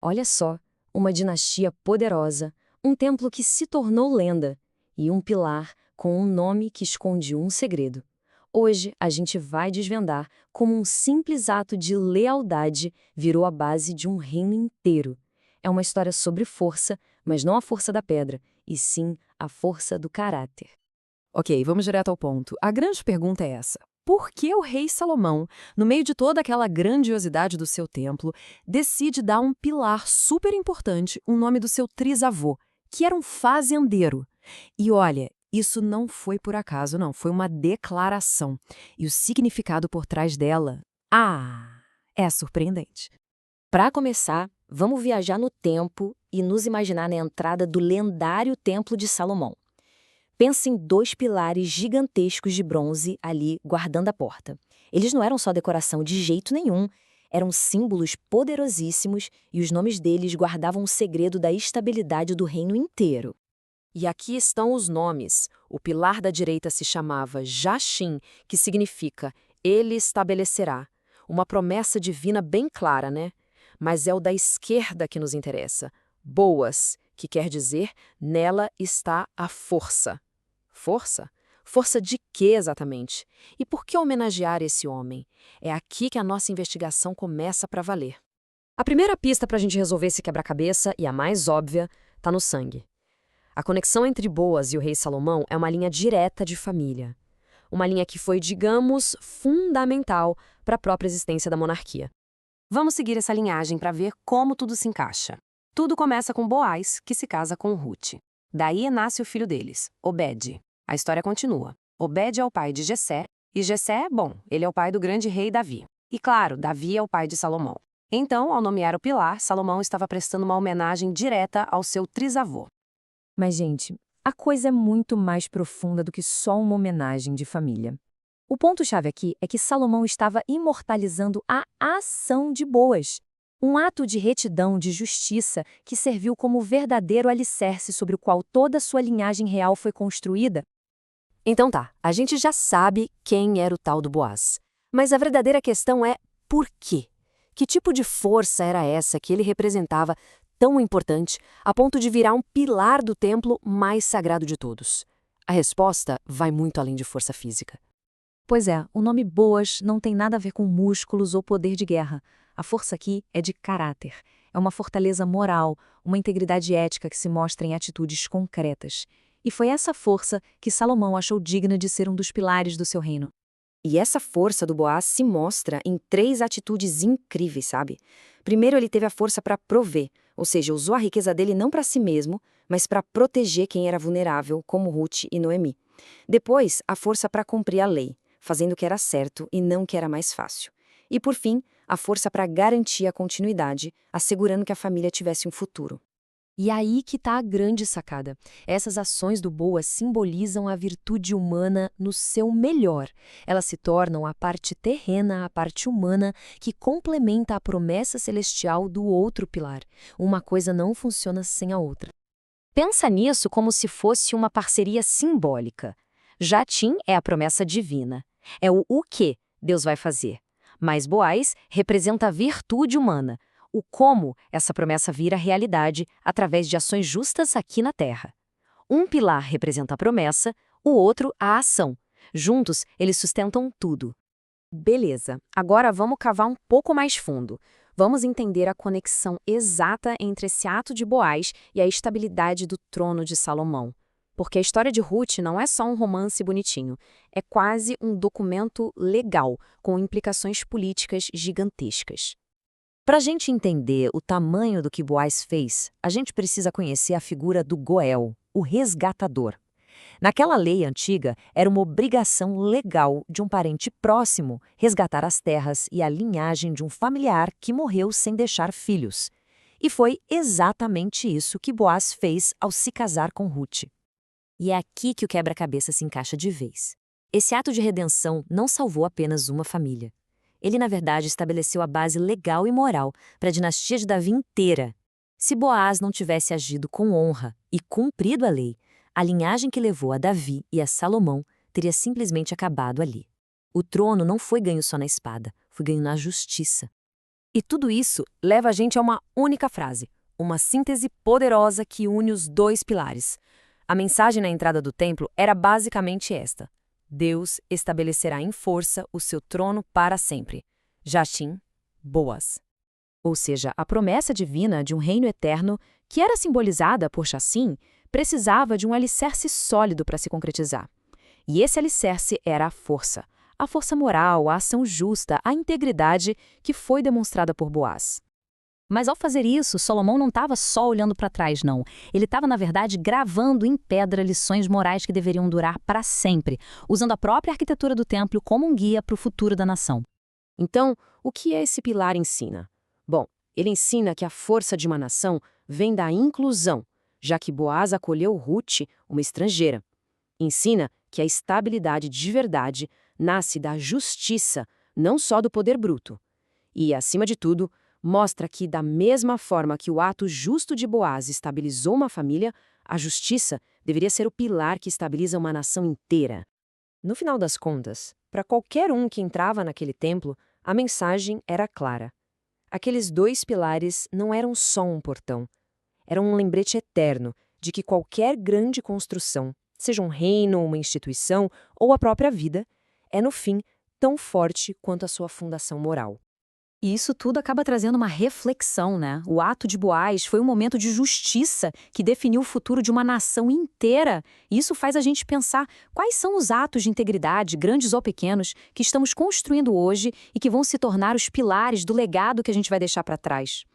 Olha só, uma dinastia poderosa, um templo que se tornou lenda e um pilar com um nome que esconde um segredo. Hoje a gente vai desvendar como um simples ato de lealdade virou a base de um reino inteiro. É uma história sobre força, mas não a força da pedra, e sim a força do caráter. Ok, vamos direto ao ponto. A grande pergunta é essa. Por que o rei Salomão, no meio de toda aquela grandiosidade do seu templo, decide dar um pilar super importante, o nome do seu trisavô, que era um fazendeiro? E olha, isso não foi por acaso, não. Foi uma declaração. E o significado por trás dela, é surpreendente. Para começar, vamos viajar no tempo e nos imaginar na entrada do lendário Templo de Salomão. Pensa em dois pilares gigantescos de bronze ali guardando a porta. Eles não eram só decoração de jeito nenhum, eram símbolos poderosíssimos e os nomes deles guardavam o segredo da estabilidade do reino inteiro. E aqui estão os nomes. O pilar da direita se chamava Jachim, que significa Ele estabelecerá. Uma promessa divina bem clara, né? Mas é o da esquerda que nos interessa. Boas, que quer dizer nela está a força. Força? Força de quê exatamente? E por que homenagear esse homem? É aqui que a nossa investigação começa para valer. A primeira pista para a gente resolver esse quebra-cabeça, e a mais óbvia, está no sangue. A conexão entre Boas e o rei Salomão é uma linha direta de família. Uma linha que foi, digamos, fundamental para a própria existência da monarquia. Vamos seguir essa linhagem para ver como tudo se encaixa. Tudo começa com Boaz, que se casa com Ruth. Daí nasce o filho deles, Obed. A história continua. Obed é o pai de Jessé, e Jessé, bom, ele é o pai do grande rei Davi. E claro, Davi é o pai de Salomão. Então, ao nomear o pilar, Salomão estava prestando uma homenagem direta ao seu trisavô. Mas, gente, a coisa é muito mais profunda do que só uma homenagem de família. O ponto-chave aqui é que Salomão estava imortalizando a ação de Boas, um ato de retidão, de justiça, que serviu como verdadeiro alicerce sobre o qual toda sua linhagem real foi construída. Então tá, a gente já sabe quem era o tal do Boaz. Mas a verdadeira questão é por quê? Que tipo de força era essa que ele representava tão importante a ponto de virar um pilar do templo mais sagrado de todos? A resposta vai muito além de força física. Pois é, o nome Boas não tem nada a ver com músculos ou poder de guerra. A força aqui é de caráter. É uma fortaleza moral, uma integridade ética que se mostra em atitudes concretas. E foi essa força que Salomão achou digna de ser um dos pilares do seu reino. E essa força do Boaz se mostra em três atitudes incríveis, sabe? Primeiro, ele teve a força para prover, ou seja, usou a riqueza dele não para si mesmo, mas para proteger quem era vulnerável, como Ruth e Noemi. Depois, a força para cumprir a lei, fazendo o que era certo e não o que era mais fácil. E, por fim, a força para garantir a continuidade, assegurando que a família tivesse um futuro. E aí que está a grande sacada. Essas ações do Boas simbolizam a virtude humana no seu melhor. Elas se tornam a parte terrena, a parte humana, que complementa a promessa celestial do outro pilar. Uma coisa não funciona sem a outra. Pensa nisso como se fosse uma parceria simbólica. Jatim é a promessa divina. É o que Deus vai fazer. Mas Boaz representa a virtude humana. O como essa promessa vira realidade através de ações justas aqui na Terra. Um pilar representa a promessa, o outro a ação. Juntos, eles sustentam tudo. Beleza, agora vamos cavar um pouco mais fundo. Vamos entender a conexão exata entre esse ato de Boaz e a estabilidade do trono de Salomão. Porque a história de Ruth não é só um romance bonitinho, é quase um documento legal, com implicações políticas gigantescas. Para a gente entender o tamanho do que Boaz fez, a gente precisa conhecer a figura do Goel, o resgatador. Naquela lei antiga, era uma obrigação legal de um parente próximo resgatar as terras e a linhagem de um familiar que morreu sem deixar filhos. E foi exatamente isso que Boaz fez ao se casar com Ruth. E é aqui que o quebra-cabeça se encaixa de vez. Esse ato de redenção não salvou apenas uma família. Ele, na verdade, estabeleceu a base legal e moral para a dinastia de Davi inteira. Se Boaz não tivesse agido com honra e cumprido a lei, a linhagem que levou a Davi e a Salomão teria simplesmente acabado ali. O trono não foi ganho só na espada, foi ganho na justiça. E tudo isso leva a gente a uma única frase, uma síntese poderosa que une os dois pilares. A mensagem na entrada do templo era basicamente esta: Deus estabelecerá em força o seu trono para sempre. Jachim, Boaz. Ou seja, a promessa divina de um reino eterno, que era simbolizada por Jacim, precisava de um alicerce sólido para se concretizar. E esse alicerce era a força moral, a ação justa, a integridade que foi demonstrada por Boaz. Mas ao fazer isso, Salomão não estava só olhando para trás, não. Ele estava, na verdade, gravando em pedra lições morais que deveriam durar para sempre, usando a própria arquitetura do templo como um guia para o futuro da nação. Então, o que esse pilar ensina? Bom, ele ensina que a força de uma nação vem da inclusão, já que Boaz acolheu Ruth, uma estrangeira. Ensina que a estabilidade de verdade nasce da justiça, não só do poder bruto. E, acima de tudo, mostra que, da mesma forma que o ato justo de Boaz estabilizou uma família, a justiça deveria ser o pilar que estabiliza uma nação inteira. No final das contas, para qualquer um que entrava naquele templo, a mensagem era clara. Aqueles dois pilares não eram só um portão. Era um lembrete eterno de que qualquer grande construção, seja um reino, uma instituição ou a própria vida, é, no fim, tão forte quanto a sua fundação moral. E isso tudo acaba trazendo uma reflexão, né? O ato de Boaz foi um momento de justiça que definiu o futuro de uma nação inteira. E isso faz a gente pensar quais são os atos de integridade, grandes ou pequenos, que estamos construindo hoje e que vão se tornar os pilares do legado que a gente vai deixar para trás.